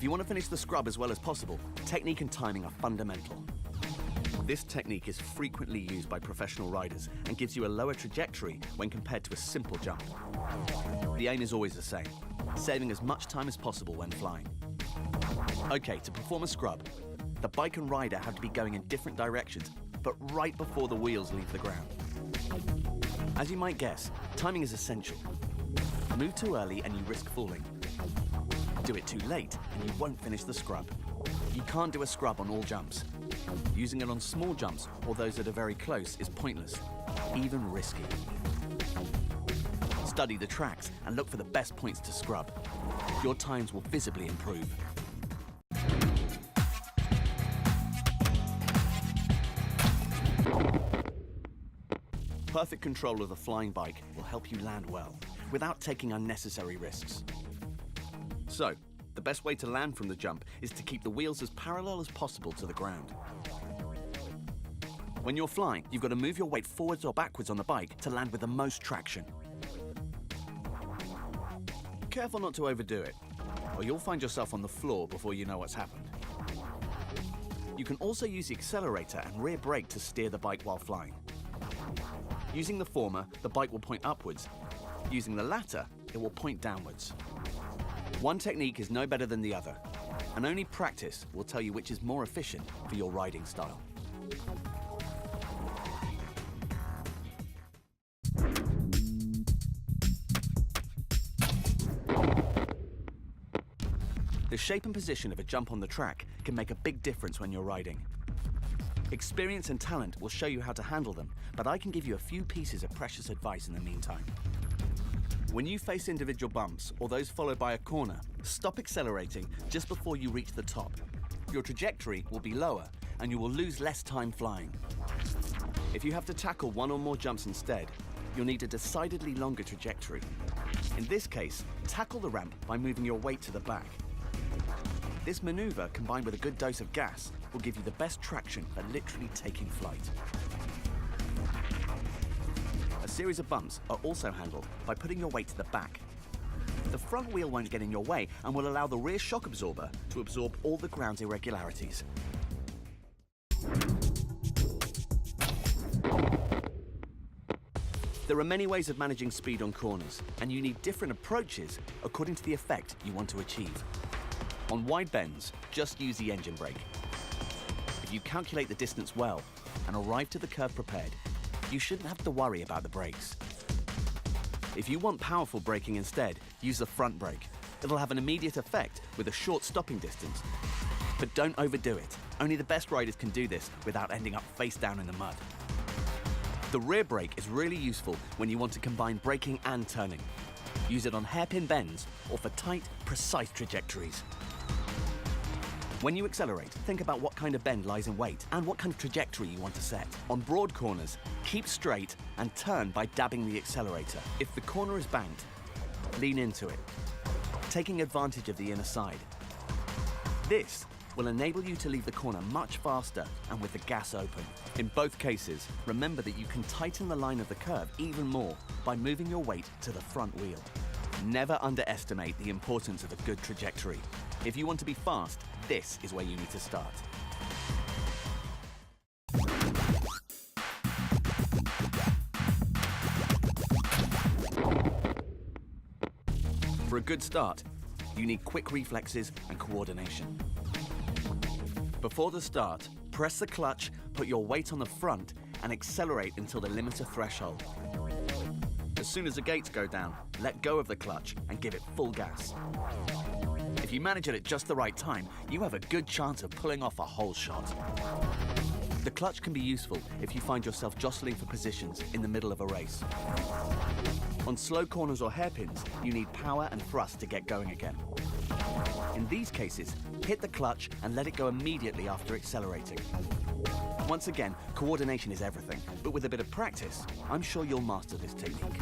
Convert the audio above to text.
you want to finish the scrub as well as possible, technique and timing are fundamental. This technique is frequently used by professional riders and gives you a lower trajectory when compared to a simple jump. The aim is always the same, saving as much time as possible when flying. Okay, to perform a scrub, the bike and rider have to be going in different directions, but right before the wheels leave the ground. As you might guess, timing is essential. Move too early and you risk falling. Do it too late and you won't finish the scrub. You can't do a scrub on all jumps. Using it on small jumps or those that are very close is pointless, even risky. Study the tracks and look for the best points to scrub. Your times will visibly improve. Perfect control of the flying bike will help you land well, without taking unnecessary risks. So, the best way to land from the jump is to keep the wheels as parallel as possible to the ground. When you're flying, you've got to move your weight forwards or backwards on the bike to land with the most traction. Careful not to overdo it, or you'll find yourself on the floor before you know what's happened. You can also use the accelerator and rear brake to steer the bike while flying. Using the former, the bike will point upwards. Using the latter, it will point downwards. One technique is no better than the other, and only practice will tell you which is more efficient for your riding style. The shape and position of a jump on the track can make a big difference when you're riding. Experience and talent will show you how to handle them, but I can give you a few pieces of precious advice in the meantime. When you face individual bumps or those followed by a corner, stop accelerating just before you reach the top. Your trajectory will be lower and you will lose less time flying. If you have to tackle one or more jumps instead, you'll need a decidedly longer trajectory. In this case, tackle the ramp by moving your weight to the back. This maneuver, combined with a good dose of gas, will give you the best traction for literally taking flight. A series of bumps are also handled by putting your weight to the back. The front wheel won't get in your way and will allow the rear shock absorber to absorb all the ground's irregularities. There are many ways of managing speed on corners, and you need different approaches according to the effect you want to achieve. On wide bends, just use the engine brake. If you calculate the distance well and arrive to the curve prepared, you shouldn't have to worry about the brakes. If you want powerful braking instead, use the front brake. It'll have an immediate effect with a short stopping distance. But don't overdo it. Only the best riders can do this without ending up face down in the mud. The rear brake is really useful when you want to combine braking and turning. Use it on hairpin bends or for tight, precise trajectories. When you accelerate, think about what kind of bend lies in wait and what kind of trajectory you want to set. On broad corners, keep straight and turn by dabbing the accelerator. If the corner is banked, lean into it, taking advantage of the inner side. This will enable you to leave the corner much faster and with the gas open. In both cases, remember that you can tighten the line of the curve even more by moving your weight to the front wheel. Never underestimate the importance of a good trajectory. If you want to be fast, this is where you need to start. For a good start, you need quick reflexes and coordination. Before the start, press the clutch, put your weight on the front, and accelerate until the limiter threshold. As soon as the gates go down, let go of the clutch and give it full gas. If you manage it at just the right time, you have a good chance of pulling off a whole shot. The clutch can be useful if you find yourself jostling for positions in the middle of a race. On slow corners or hairpins, you need power and thrust to get going again. In these cases, hit the clutch and let it go immediately after accelerating. Once again, coordination is everything, but with a bit of practice, I'm sure you'll master this technique.